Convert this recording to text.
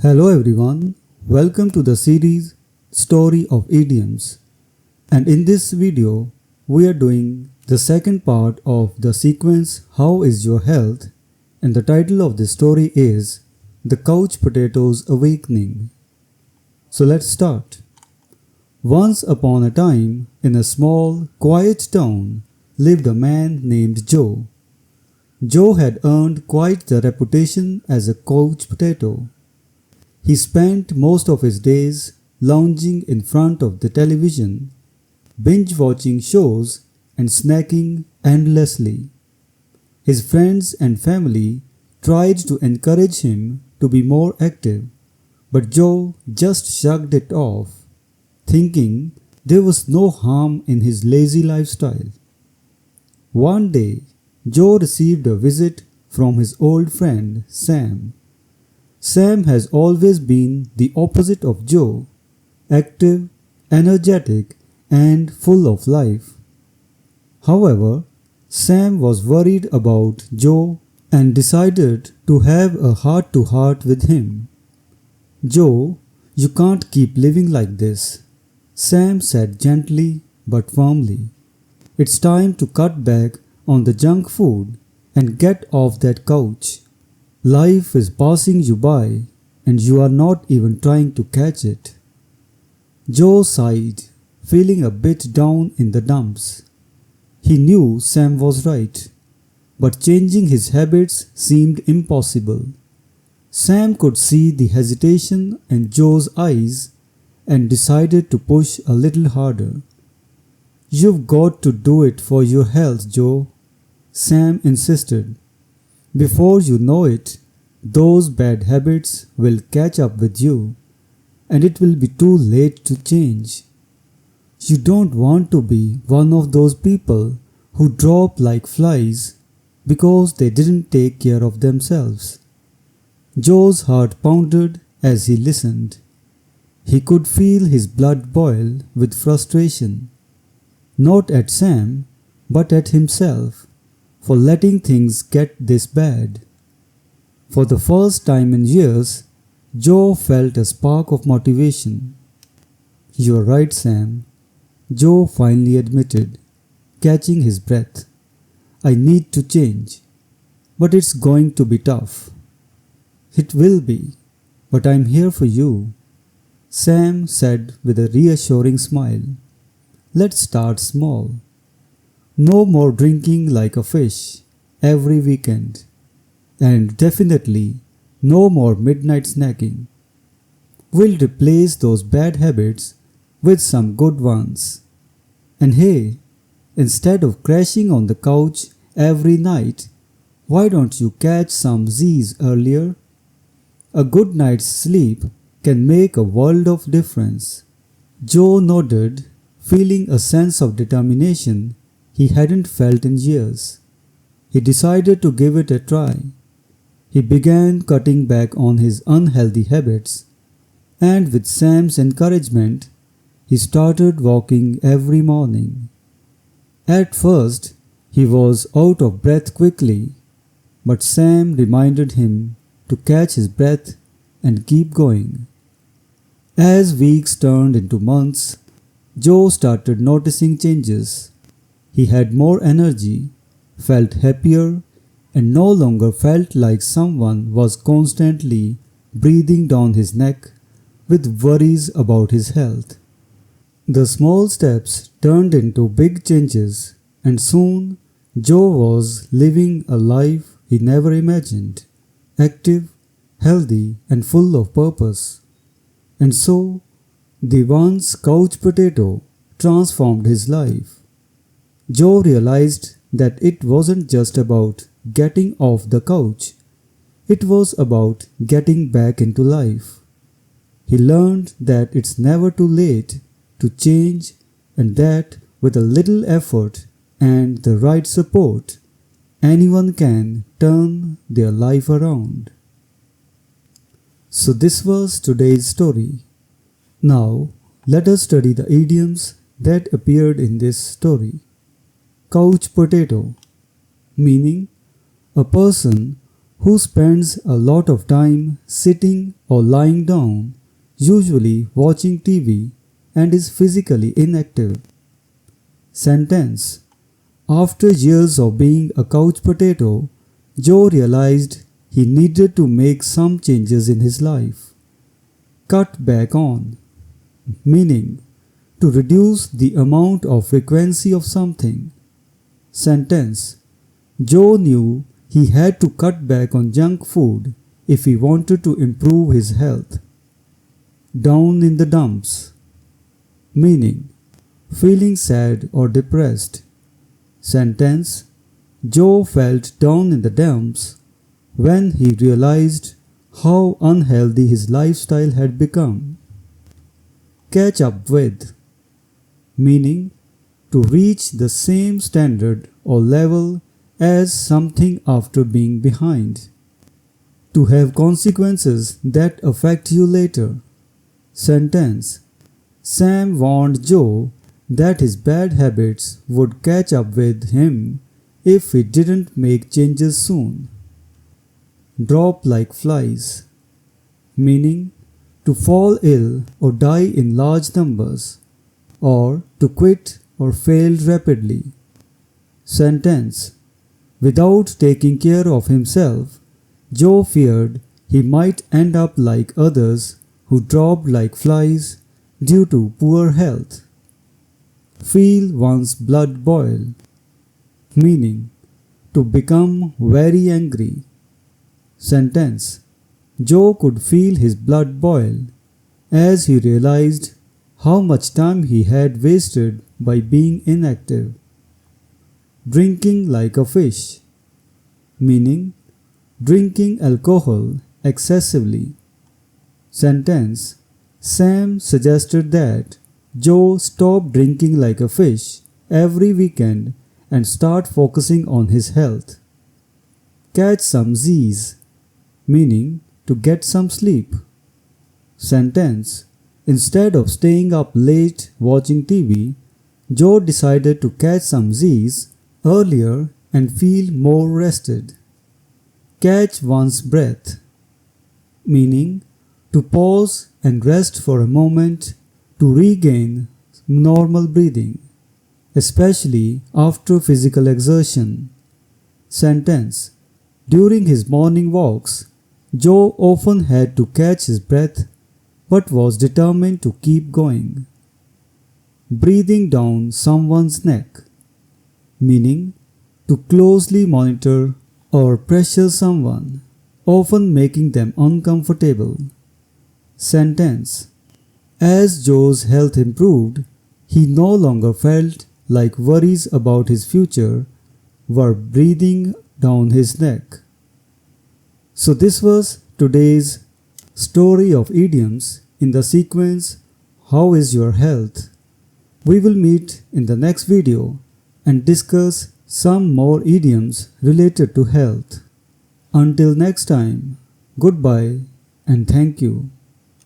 Hello everyone, welcome to the series Story of Idioms. And in this video, we are doing the second part of the sequence How is your health? And the title of this story is The Couch Potato's Awakening. So let's start. Once upon a time, in a small, quiet town, lived a man named Joe. Joe had earned quite the reputation as a couch potato. He spent most of his days lounging in front of the television, binge-watching shows and snacking endlessly. His friends and family tried to encourage him to be more active, but Joe just shrugged it off, thinking there was no harm in his lazy lifestyle. One day, Joe received a visit from his old friend Sam. Sam has always been the opposite of Joe, active, energetic, and full of life. However, Sam was worried about Joe and decided to have a heart-to-heart with him. "Joe, you can't keep living like this," Sam said gently but firmly. "It's time to cut back on the junk food and get off that couch. Life is passing you by and you are not even trying to catch it." Joe sighed, feeling a bit down in the dumps. He knew Sam was right, but changing his habits seemed impossible. Sam could see the hesitation in Joe's eyes and decided to push a little harder. "You've got to do it for your health, Joe," Sam insisted. "Before you know it, those bad habits will catch up with you, and it will be too late to change. You don't want to be one of those people who drop like flies because they didn't take care of themselves." Joe's heart pounded as he listened. He could feel his blood boil with frustration, not at Sam, but at himself for letting things get this bad. For the first time in years, Joe felt a spark of motivation. "You're right, Sam," Joe finally admitted, catching his breath. "I need to change, but it's going to be tough." "It will be, but I'm here for you," Sam said with a reassuring smile. "Let's start small. No more drinking like a fish every weekend. And definitely no more midnight snacking. We'll replace those bad habits with some good ones. And hey, instead of crashing on the couch every night, why don't you catch some Z's earlier? A good night's sleep can make a world of difference." Joe nodded, feeling a sense of determination he hadn't felt in years. He decided to give it a try. He began cutting back on his unhealthy habits, and with Sam's encouragement, he started walking every morning. At first, he was out of breath quickly, but Sam reminded him to catch his breath and keep going. As weeks turned into months, Joe started noticing changes. He had more energy, felt happier, and no longer felt like someone was constantly breathing down his neck with worries about his health. The small steps turned into big changes, and soon Joe was living a life he never imagined, active, healthy, and full of purpose. And so, the once couch potato transformed his life. Joe realized that it wasn't just about getting off the couch, it was about getting back into life. He learned that it's never too late to change, and that with a little effort and the right support, anyone can turn their life around. So this was today's story. Now, let us study the idioms that appeared in this story. Couch potato, meaning a person who spends a lot of time sitting or lying down, usually watching TV, and is physically inactive. Sentence. After years of being a couch potato, Joe realized he needed to make some changes in his life. Cut back on. Meaning, to reduce the amount of frequency of something. Sentence. Joe knew he had to cut back on junk food if he wanted to improve his health. Down in the dumps. Meaning, feeling sad or depressed. Sentence. Joe felt down in the dumps when he realized how unhealthy his lifestyle had become. Catch up with. Meaning, to reach the same standard or level as something after being behind. To have consequences that affect you later. Sentence. Sam warned Joe that his bad habits would catch up with him if he didn't make changes soon. Drop like flies. Meaning, to fall ill or die in large numbers, or to quit or fail rapidly. Sentence. Without taking care of himself, Joe feared he might end up like others who dropped like flies due to poor health. Feel one's blood boil. Meaning, to become very angry. Sentence. Joe could feel his blood boil as he realized how much time he had wasted by being inactive. Drinking like a fish. Meaning, drinking alcohol excessively. Sentence. Sam suggested that Joe stop drinking like a fish every weekend and start focusing on his health. Catch some Z's. Meaning, to get some sleep. Sentence. Instead of staying up late watching TV, Joe decided to catch some Z's earlier and feel more rested. Catch one's breath. Meaning, to pause and rest for a moment to regain normal breathing, especially after physical exertion. Sentence. During his morning walks, Joe often had to catch his breath but was determined to keep going. Breathing down someone's neck. Meaning, to closely monitor or pressure someone, often making them uncomfortable. Sentence. As Joe's health improved, he no longer felt like worries about his future were breathing down his neck. So this was today's story of idioms in the sequence How is your health? We will meet in the next video and discuss some more idioms related to health. Until next time, goodbye and thank you.